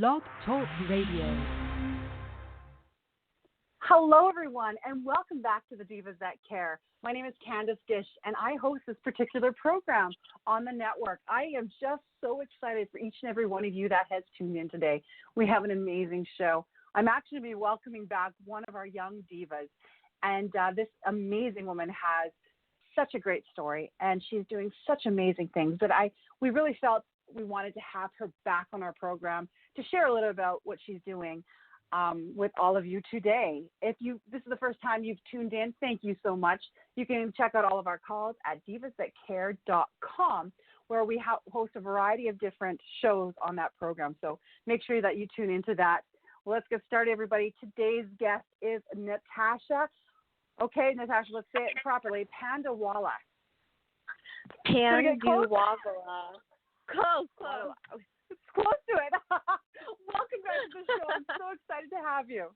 Blog Talk Radio. Hello, everyone, and welcome back to the Divas That Care. My name is Candace Dish, and I host this particular program on the network. I am just so excited for each and every one of you that has tuned in today. We have an amazing show. I'm actually going to be welcoming back one of our young divas, and this amazing woman has such a great story, and she's doing such amazing things that we really felt we wanted to have her back on our program to share a little about what she's doing with all of you today. If this is the first time you've tuned in, thank you so much. You can check out all of our calls at divasthatcare.com, where we host a variety of different shows on that program. So make sure that you tune into that. Well, let's get started, everybody. Today's guest is Natasha. Okay, Natasha, let's say it properly. Pandawala. Pandawala. Close. It's close to it. Welcome back to the show. I'm so excited to have you.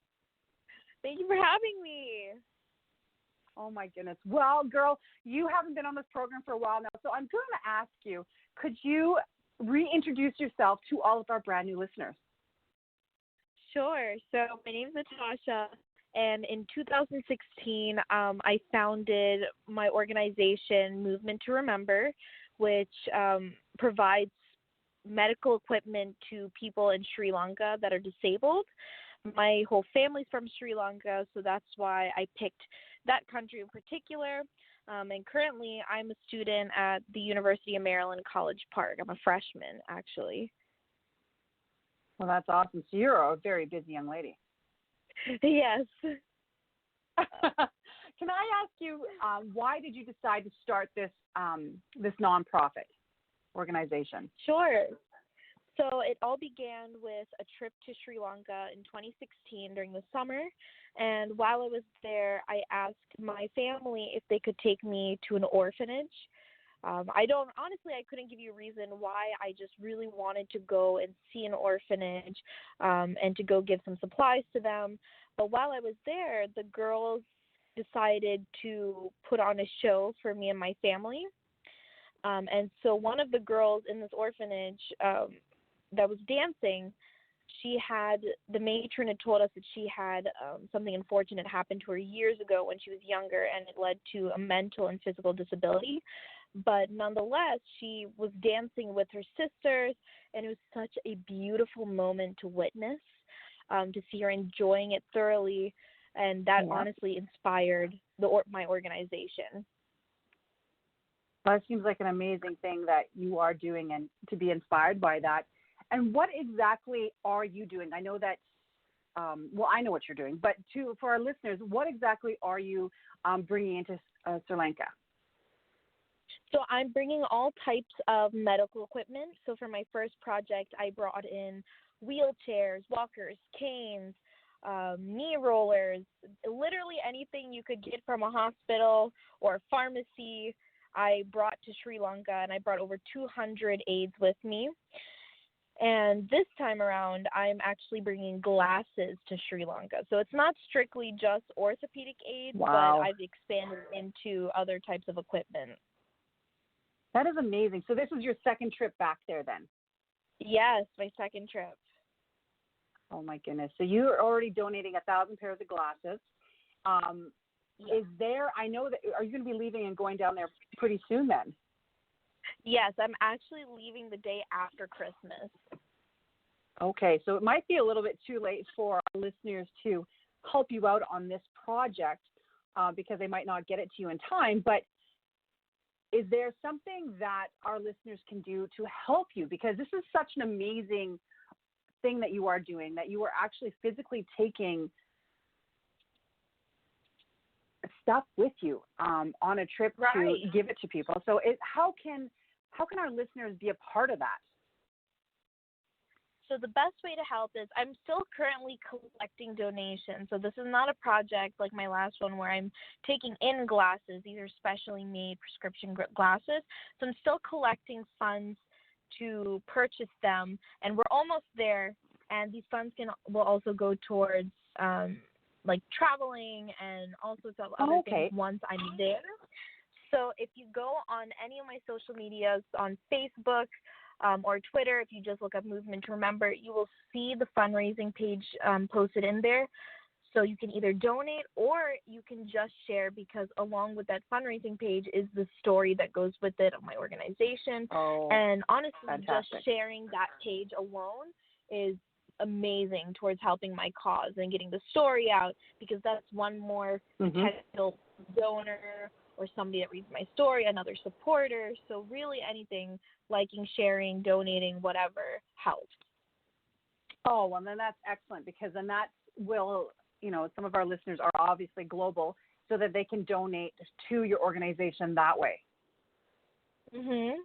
Thank you for having me. Oh, my goodness. Well, girl, you haven't been on this program for a while now, so I'm going to ask you, could you reintroduce yourself to all of our brand new listeners? Sure. So my name is Natasha, and in 2016, I founded my organization, Movement to Remember, which provides medical equipment to people in Sri Lanka that are disabled. My whole family's from Sri Lanka, so that's why I picked that country in particular. And currently, I'm a student at the University of Maryland, College Park. I'm a freshman, actually. Well, that's awesome. So you're a very busy young lady. Yes. Can I ask you, why did you decide to start this nonprofit organization? Sure. So it all began with a trip to Sri Lanka in 2016 during the summer. And while I was there, I asked my family if they could take me to an orphanage. I couldn't give you a reason why. I just really wanted to go and see an orphanage and to go give some supplies to them. But while I was there, the girls decided to put on a show for me and my family. And so one of the girls in this orphanage that was dancing, the matron had told us that she had something unfortunate happen to her years ago when she was younger, and it led to a mental and physical disability. But nonetheless, she was dancing with her sisters, and it was such a beautiful moment to witness, to see her enjoying it thoroughly, and that honestly inspired my organization. Well, it seems like an amazing thing that you are doing, and to be inspired by that. And what exactly are you doing? I know that, I know what you're doing, but for our listeners, what exactly are you bringing into Sri Lanka? So I'm bringing all types of medical equipment. So for my first project, I brought in wheelchairs, walkers, canes, knee rollers, literally anything you could get from a hospital or a pharmacy. I brought to Sri Lanka, and I brought over 200 aids with me. And this time around, I'm actually bringing glasses to Sri Lanka. So it's not strictly just orthopedic aids, but I've expanded into other types of equipment. That is amazing. So this was your second trip back there then? Yes, my second trip. Oh, my goodness. So you're already donating 1,000 pairs of glasses. Is there, I know that, are you going to be leaving and going down there pretty soon then? Yes, I'm actually leaving the day after Christmas. Okay, so it might be a little bit too late for our listeners to help you out on this project because they might not get it to you in time, but is there something that our listeners can do to help you? Because this is such an amazing thing that you are doing, that you are actually physically taking stuff with you on a trip to give it to people. So how can our listeners be a part of that? So the best way to help is I'm still currently collecting donations. So this is not a project like my last one where I'm taking in glasses. These are specially made prescription glasses. So I'm still collecting funds to purchase them, and we're almost there. And these funds will also go towards like traveling and all sorts of other things once I'm there. So if you go on any of my social medias, on Facebook, or Twitter. If you just look up Movement to Remember, you will see the fundraising page posted in there. So you can either donate or you can just share, because along with that fundraising page is the story that goes with it of my organization. Oh, and honestly, fantastic. just sharing that page alone is amazing towards helping my cause and getting the story out, because that's one more potential donor or somebody that reads my story, another supporter. So really anything, liking, sharing, donating, whatever helps. Oh, well, then that's excellent, because then that will, some of our listeners are obviously global, so that they can donate to your organization that way. Mhm.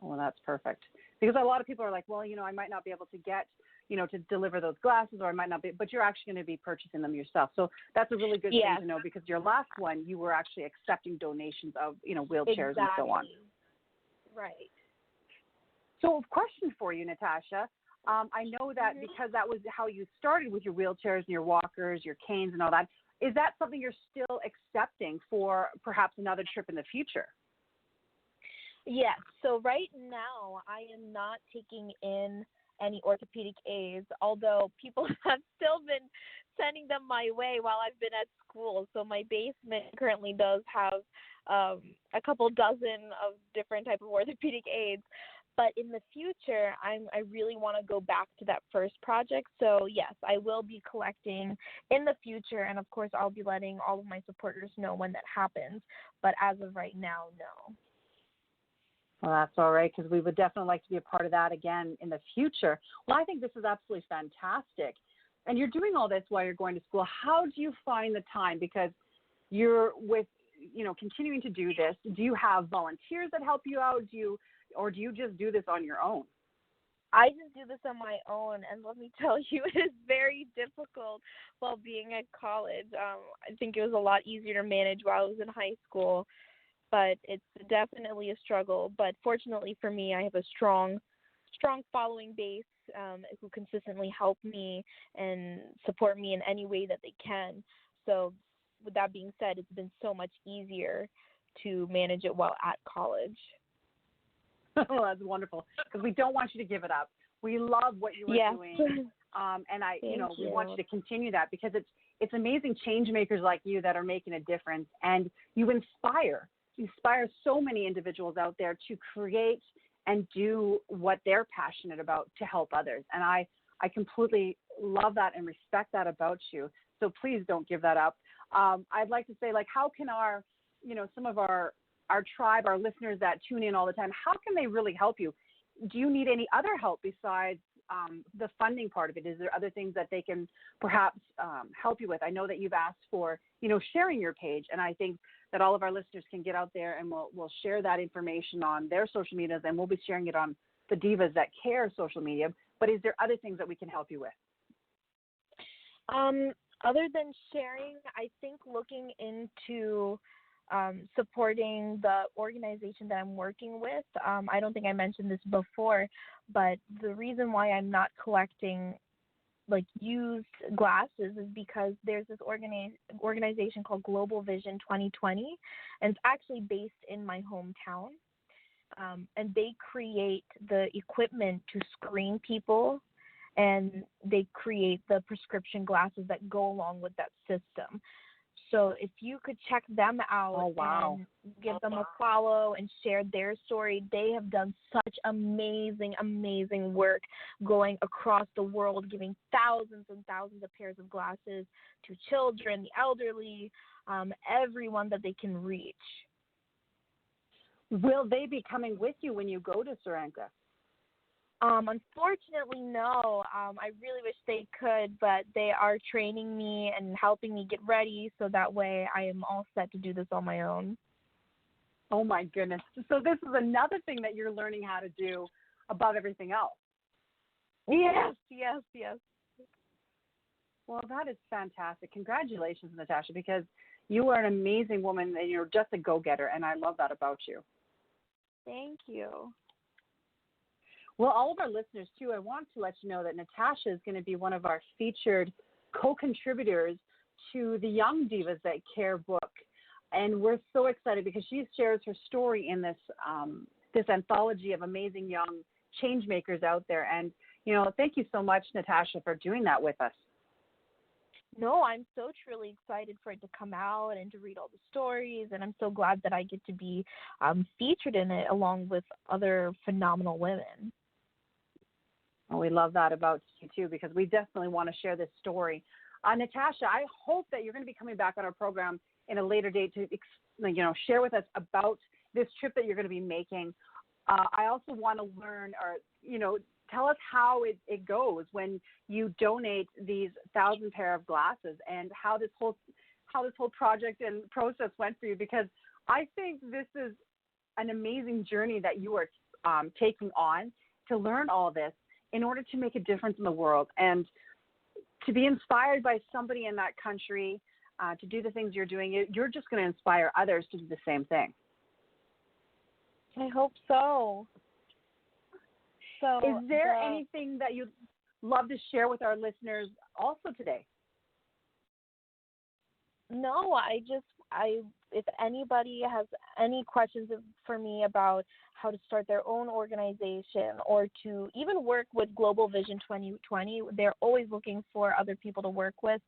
Well, that's perfect. Because a lot of people are like, well, I might not be able to get, to deliver those glasses, or I might not be, but you're actually going to be purchasing them yourself. So that's a really good thing to know, because your last one, you were actually accepting donations of, wheelchairs and so on. Right. So a question for you, Natasha. I know that because that was how you started with your wheelchairs and your walkers, your canes and all that. Is that something you're still accepting for perhaps another trip in the future? Yes. So right now I am not taking in any orthopedic aids, although people have still been sending them my way while I've been at school. So my basement currently does have a couple dozen of different type of orthopedic aids. But in the future, I really want to go back to that first project. So yes, I will be collecting in the future, and of course I'll be letting all of my supporters know when that happens. But as of right now, no. Well, that's all right, because we would definitely like to be a part of that again in the future. Well, I think this is absolutely fantastic. And you're doing all this while you're going to school. How do you find the time? Because you're with, continuing to do this. Do you have volunteers that help you out? Or do you just do this on your own? I just do this on my own, and let me tell you, it is very difficult while being at college. I think it was a lot easier to manage while I was in high school, but it's definitely a struggle. But fortunately for me, I have a strong following base who consistently help me and support me in any way that they can. So with that being said, it's been so much easier to manage it while at college. Oh, that's wonderful, because we don't want you to give it up. We love what you are doing, and we want you to continue that, because it's amazing change makers like you that are making a difference, and you inspire so many individuals out there to create and do what they're passionate about to help others. And I completely love that and respect that about you. So please don't give that up. I'd like to say, how can some of our tribe, our listeners that tune in all the time, how can they really help you? Do you need any other help besides the funding part of it? Is there other things that they can perhaps help you with? I know that you've asked for, sharing your page, and I think that all of our listeners can get out there and we'll share that information on their social medias, and we'll be sharing it on the Divas That Care social media. But is there other things that we can help you with? Other than sharing, I think looking into supporting the organization that I'm working with. I don't think I mentioned this before, but the reason why I'm not collecting used glasses is because there's this organization called Global Vision 2020, and it's actually based in my hometown. And they create the equipment to screen people, and they create the prescription glasses that go along with that system. So if you could check them out and give them a follow and share their story, they have done such amazing, amazing work going across the world, giving thousands and thousands of pairs of glasses to children, the elderly, everyone that they can reach. Will they be coming with you when you go to Sri Lanka? Unfortunately, no. I really wish they could, but they are training me and helping me get ready, so that way I am all set to do this on my own. Oh, my goodness. So this is another thing that you're learning how to do above everything else. Yes. Well, that is fantastic. Congratulations, Natasha, because you are an amazing woman and you're just a go-getter, and I love that about you. Thank you. Well, all of our listeners, too, I want to let you know that Natasha is going to be one of our featured co-contributors to the Young Divas That Care book. And we're so excited because she shares her story in this this anthology of amazing young change makers out there. And, thank you so much, Natasha, for doing that with us. No, I'm so truly excited for it to come out and to read all the stories, and I'm so glad that I get to be featured in it along with other phenomenal women. Well, we love that about you, too, because we definitely want to share this story. Natasha, I hope that you're going to be coming back on our program in a later date to, share with us about this trip that you're going to be making. I also want to learn tell us how it goes when you donate these 1,000 pair of glasses and how this whole project and process went for you, because I think this is an amazing journey that you are taking on to learn all this in order to make a difference in the world and to be inspired by somebody in that country to do the things you're doing. You're just going to inspire others to do the same thing. I hope so. So, is there anything that you'd love to share with our listeners also today? No, if anybody has any questions for me about how to start their own organization or to even work with Global Vision 2020, they're always looking for other people to work with,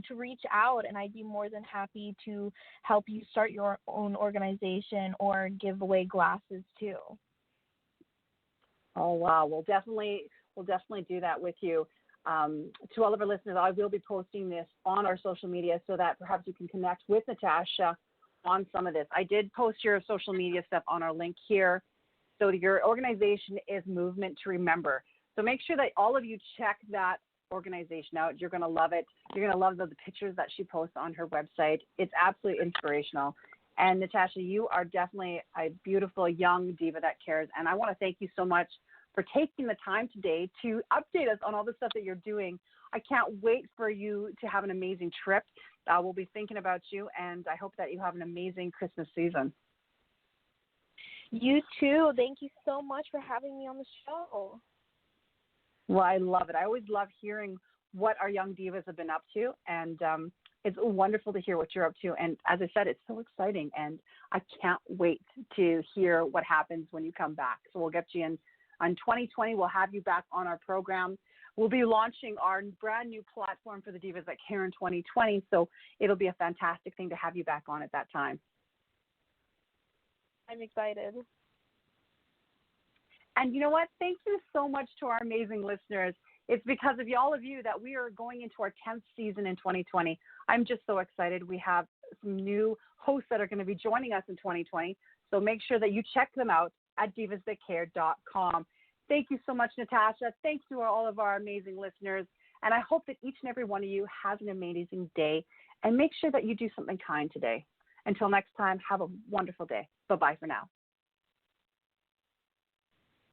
to reach out, and I'd be more than happy to help you start your own organization or give away glasses too. Oh, wow. We'll definitely do that with you. To all of our listeners, I will be posting this on our social media so that perhaps you can connect with Natasha on some of this. I did post your social media stuff on our link here. So your organization is Movement to Remember. So make sure that all of you check that organization out. You're going to love it. You're going to love the pictures that she posts on her website. It's absolutely inspirational. And Natasha, you are definitely a beautiful young diva that cares. And I want to thank you so much for taking the time today to update us on all the stuff that you're doing. I can't wait for you to have an amazing trip. We'll be thinking about you, and I hope that you have an amazing Christmas season. You too. Thank you so much for having me on the show. Well, I love it. I always love hearing what our young divas have been up to, and it's wonderful to hear what you're up to. And as I said, it's so exciting, and I can't wait to hear what happens when you come back. So we'll get you in. On 2020, we'll have you back on our program. We'll be launching our brand new platform for the Divas That Care in 2020, so it'll be a fantastic thing to have you back on at that time. I'm excited. And you know what? Thank you so much to our amazing listeners. It's because of all of you that we are going into our 10th season in 2020. I'm just so excited. We have some new hosts that are going to be joining us in 2020, so make sure that you check them out at divasthatcare.com. Thank you so much, Natasha. Thanks to all of our amazing listeners. And I hope that each and every one of you has an amazing day. And make sure that you do something kind today. Until next time, have a wonderful day. Bye-bye for now.